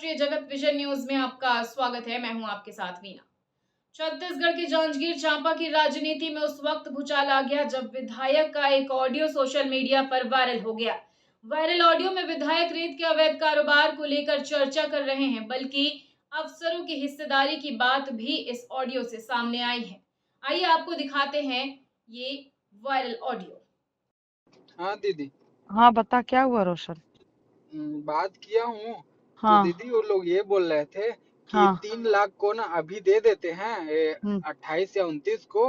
राष्ट्रीय जगत vision news में आपका स्वागत है। मैं हूं आपके साथ वीना। छत्तीसगढ़ के जांजगीर चांपा की राजनीति में उस वक्त भूचाल आ गया जब विधायक का एक ऑडियो सोशल मीडिया पर वायरल हो गया। वायरल ऑडियो में विधायक रेत के अवैध कारोबार को लेकर चर्चा कर रहे हैं, बल्कि अफसरों की हिस्सेदारी की बात भी इस ऑडियो से सामने आई है। आइए आपको दिखाते हैं ये वायरल ऑडियो। हाँ दीदी। हाँ बता, क्या हुआ रोशन? बात किया हूँ तो हाँ दीदी वो लोग ये बोल रहे थे कि हाँ 3 लाख को ना अभी दे देते हैं हम्म 28 या 29 को,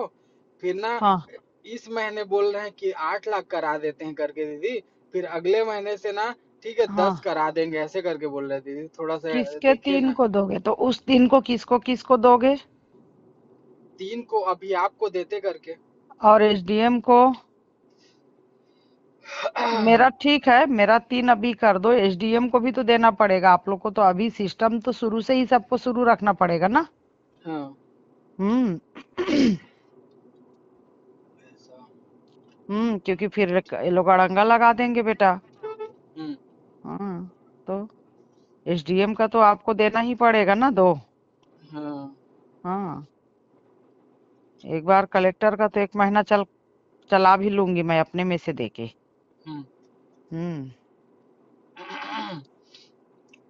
फिर ना हाँ इस महीने बोल रहे हैं कि 8 लाख करा देते हैं करके दीदी, फिर अगले महीने से ना ठीक है 10 हाँ। करा देंगे ऐसे करके बोल रहे दीदी। थोड़ा सा किसके देखिए 3 ना। को दोगे? तो उस 3 को किसको किसको दोगे? 3 को अभी आपको देते करके। और एसडीएम को? मेरा ठीक है, मेरा 3 अभी कर दो। एसडीएम को भी तो देना पड़ेगा आप लोग को, तो अभी सिस्टम तो शुरू से ही सबको शुरू रखना पड़ेगा ना। हाँ हम्म ऐसा। क्योंकि फिर ये लोग अड़ंगा लगा देंगे बेटा। हम्म हाँ, तो एसडीएम का तो आपको देना ही पड़ेगा ना, दो। हाँ हाँ, एक बार कलेक्टर का तो 1 महीना चला भी लूंगी मैं अपने में से देके। हम्म हम्म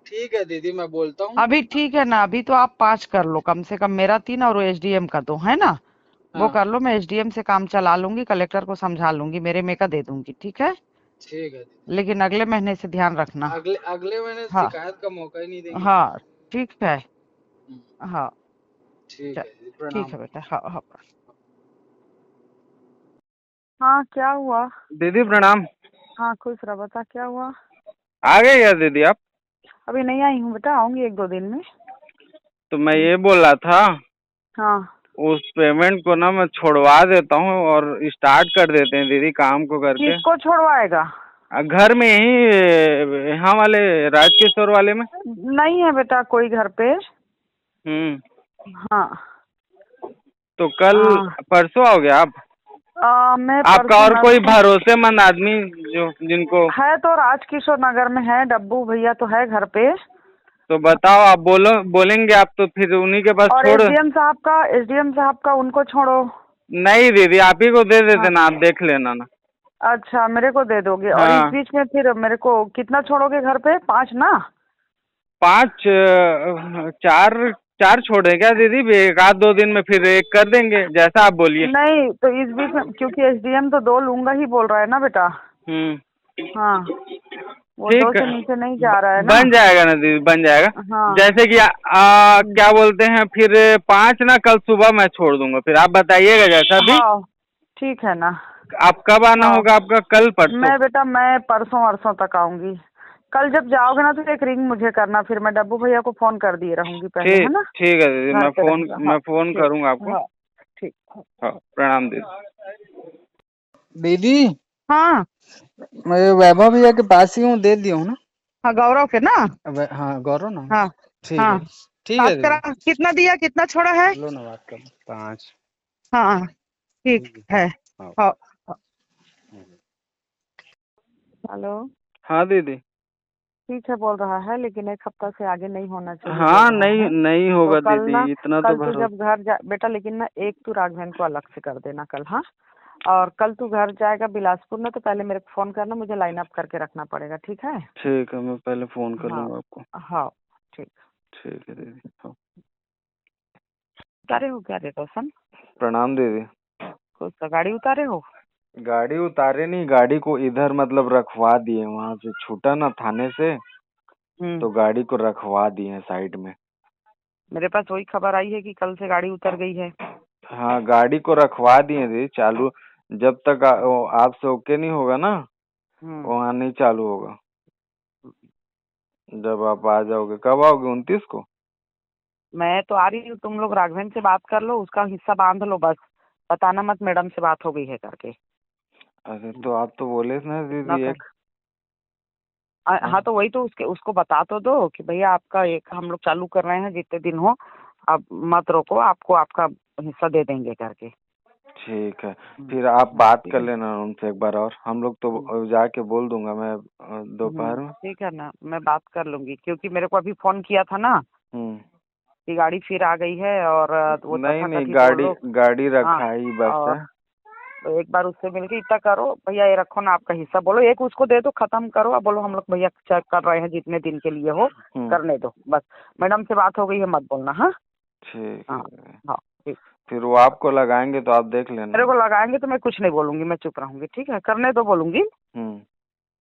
ठीक है दीदी, मैं बोलता हूँ। अभी ठीक है ना, अभी तो आप 5 कर लो कम से कम, मेरा 3 और एसडीएम का 2 है ना। वो हाँ कर लो, मैं एसडीएम से काम चला लूंगी, कलेक्टर को समझा लूंगी, मेरे में का दे दूंगी, ठीक है। ठीक है दीदी। लेकिन अगले महीने से ध्यान रखना। अगले अगले महीने हाँ शिकायत का मौका ही नहीं देंगे। हाँ, ठीक है। हम्म, हाँ ठीक चल, है दीदी, ठीक प्रणाम। है बेटा। हाँ हाँ हाँ, क्या हुआ? दीदी प्रणाम। हाँ खुश रह, बता क्या हुआ? आ गए क्या दीदी आप? अभी नहीं आई हूँ बेटा, आऊंगी 1-2 दिन में। तो मैं ये बोल रहा था, हाँ, उस पेमेंट को ना मैं छोड़वा देता हूँ और स्टार्ट कर देते हैं दीदी काम को करके। किसको छोड़वाएगा? घर में ही, यहाँ वाले राजकिशोर वाले में। नहीं है बेटा कोई घर पे। हम्म। हाँ तो कल हाँ, परसों आओगे आप? मैं आपका परसों और कोई नर्सों भरोसेमंद आदमी जो जिनको है तो राजकिशोर नगर में है, डब्बू भैया तो है घर पे। तो बताओ, आप बोलेंगे आप तो फिर उन्हीं के पास और छोड़। एसडीएम साहब का उनको छोड़ो। नहीं दीदी, आप ही को दे देते हाँ, ना, आप देख लेना ना। अच्छा मेरे को दे दोगे। और इस हाँ, बीच में फिर मेरे को कितना छोड़ोगे घर पे? 5 ना? 5 4 4 छोड़े क्या दीदी? 1-2 दिन में फिर 1 कर देंगे, जैसा आप बोलिए। नहीं तो इस बीच में, क्योंकि एसडीएम तो 2 लूंगा ही बोल रहा है ना बेटा। हाँ, वो 2 ठीक से है, नीचे नहीं जा रहा है ना। बन जाएगा ना दीदी, बन जाएगा। हाँ जैसे कि क्या बोलते हैं, फिर 5 ना कल सुबह मैं छोड़ दूंगा, फिर आप बताइएगा जैसा भी। हाँ, ठीक है ना। आप कब आना हाँ, होगा आपका? कल परसों? मैं परसों वरसों तक आऊंगी। कल जब जाओगे ना तो एक रिंग मुझे करना, फिर मैं डब्बू भैया को फोन कर दिए रहूंगी पहले, है ठीक ना। ठीक है दीदी, घर मैं पे फोन रहेगा। हाँ मैं फोन ठीक। करूंगा आपको। हाँ ठीक। हाँ, प्रणाम दीदी। दीदी हाँ मैं वैभव भैया के पास ही हूँ, दे दिया हूँ ना। हाँ, गौरव के ना। हाँ गौरव ना। हाँ ठीक हाँ, है, ठीक है बात करा। दीदी। कितना दिया, कितना छोड़ा है? लो ना, बात कर 5। हाँ ठीक है। हाँ। हाँ हाँ। हेलो। हाँ दीदी। ठीक है बोल रहा है, लेकिन 1 हफ्ता से आगे नहीं होना चाहिए बोल हाँ, रहा नहीं है। नहीं तो होगा कल ना, दीदी, इतना तो कल तू भरोसा। जब घर जा बेटा, लेकिन ना एक तू राघवेन को अलग से कर देना कल। हाँ, और कल तू घर जाएगा बिलासपुर ना, तो पहले मेरे को फोन करना, मुझे लाइन अप करके रखना पड़ेगा, ठीक है। ठीक है, मैं पहले फोन कर हाँ लूंगा आपको। हाँ ठीक। ठीक है दीदी। हाँ, उतारे हो क्या रे रोशन? प्रणाम दीदी। कुछ तो गाड़ी उतारे हो? गाड़ी उतारे नहीं, गाड़ी को इधर मतलब रखवा दिए, वहां से छूटा ना थाने से, तो गाड़ी को रखवा दिए साइड में। मेरे पास वही खबर आई है कि कल से गाड़ी उतर गई है। हाँ, गाड़ी को रखवा दिए दीदी, चालू जब तक आपसे ओके नहीं होगा ना, वहाँ नहीं चालू होगा। जब आप आ जाओगे, कब आओगे? 29 को? मैं तो आ रही हूँ, तुम लोग राघवेन से बात कर लो, उसका हिस्सा बांध लो बस। बताना मत मैडम से बात हो गई है करके। अरे तो आप तो बोले थे ना ना दीदी कर। एक। हाँ तो वही तो, उसको बता तो दो कि भैया आपका एक हम लोग चालू कर रहे हैं, जितने दिन हो आप मत रोको, आपको आपका हिस्सा दे देंगे करके। ठीक है, फिर आप बात ठीक कर है लेना उनसे एक बार, और हम लोग तो जाके बोल दूंगा मैं दोपहर में। ठीक है ना, मैं बात कर लूंगी क्योंकि मेरे को अभी फोन किया था ना हम्म। कि गाड़ी फिर आ गई है और वो नहीं नहीं, तथाकथित वो लोग। गाड़ी हाँ, रखा ही बस और है। तो एक बार उससे मिलके इतना करो, भैया ये रखो ना आपका हिस्सा, बोलो एक उसको दे दो, खत्म करो, अब बोलो हम लोग भैया चेक कर रहे हैं जितने दिन के लिए हो करने दो बस। मैडम से बात हो गई है, मत बोलना। हाँ ठीक हाँ है, हाँ ठीक। फिर वो आपको लगाएंगे तो आप देख मेरे लेना। को लगाएंगे तो मैं कुछ नहीं बोलूंगी, मैं चुप रहूंगी। ठीक है, करने दो बोलूंगी, हम्म।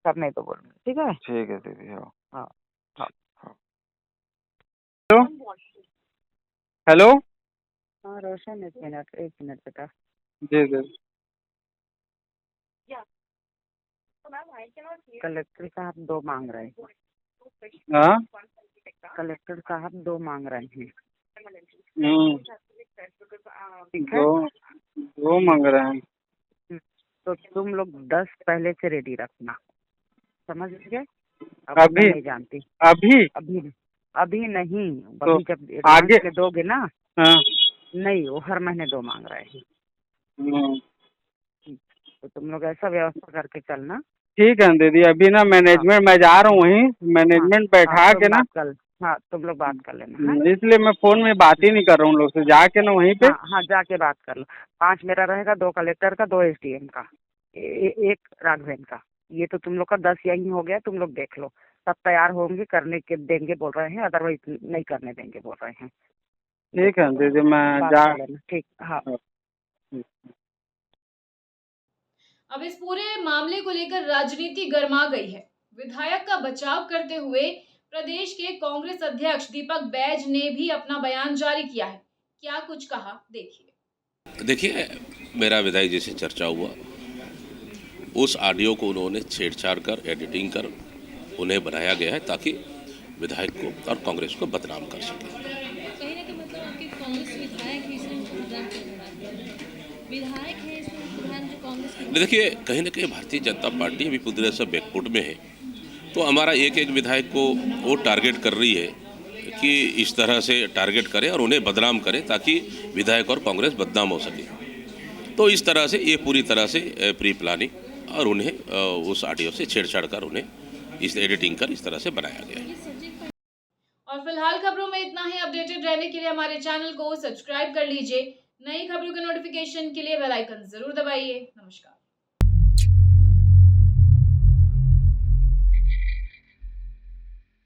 करने दो बोलूंगी। ठीक है। ठीक है दीदी, हाँ। हाँ हाँ हाँ। हेलो। हाँ रोशन, एक मिनट बेटा। जी जी। कलेक्टर साहब 2 मांग रहे हैं। हाँ। कलेक्टर साहब 2 मांग रहे हैं। ठीक है, दो मांग रहे हैं। तो तुम लोग 10 पहले से रेडी रखना, समझ गए? अब मैं अभी नहीं जानती। अभी अभी अभी नहीं, तो अभी जब एडवांस आगे। में दोगे ना। हाँ। नहीं, वो हर महीने 2 मांग रहे हैं। तो तुम लोग ऐसा व्यवस्था करके चलना। ठीक है दीदी, अभी ना हाँ मैनेजमेंट मैं जा रहा हूँ वहीं, हाँ मैनेजमेंट हाँ, बैठा के ना। तुम लोग बात कर लेना। हाँ इसलिए मैं फोन में बात ही नहीं कर रहा हूँ लोग से, जाके ना वहीं पे। हाँ हाँ, जाके बात कर लो। 5 मेरा रहेगा, 2 कलेक्टर का, 2 एसडीएम का, 1 राघवेन का। ये तो तुम लोग का 10 यही हो गया। तुम लोग देख लो, सब तैयार होंगे, करने के देंगे बोल रहे हैं, अदरवाइज नहीं करने देंगे बोल रहे हैं। ठीक है दीदी, मैं बात जा। कर लेना। ठीक, हाँ। अब इस पूरे मामले को लेकर राजनीति गर्मा गई है। विधायक का बचाव करते हुए प्रदेश के कांग्रेस अध्यक्ष दीपक बैज ने भी अपना बयान जारी किया है। क्या कुछ कहा, देखिए। देखिए, मेरा विधायक जी से चर्चा हुआ, उस ऑडियो को उन्होंने छेड़छाड़ कर, एडिटिंग कर उन्हें बनाया गया है ताकि विधायक को और कांग्रेस को बदनाम कर सके। कहीं ना कहीं मतलब आपके कांग्रेस विधायक ही इसमें विधायक है इसमें प्रधान जो कांग्रेस के। देखिए, कहीं ना कहीं भारतीय जनता पार्टी अभी पूरी तरह से बैकफुट में है, तो हमारा एक एक विधायक को वो टारगेट कर रही है कि इस तरह से टारगेट करें और उन्हें बदनाम करें ताकि विधायक और कांग्रेस बदनाम हो सके। तो इस तरह से ये पूरी तरह से प्री प्लानिंग और उन्हें उस ऑडियो से छेड़छाड़ कर उन्हें इस एडिटिंग कर इस तरह से बनाया गया है। और फिलहाल खबरों में इतना ही। अपडेटेड रहने के लिए हमारे चैनल को सब्सक्राइब कर लीजिए। नई खबरों के नोटिफिकेशन के लिए बेल आइकन जरूर दबाइए। नमस्कार।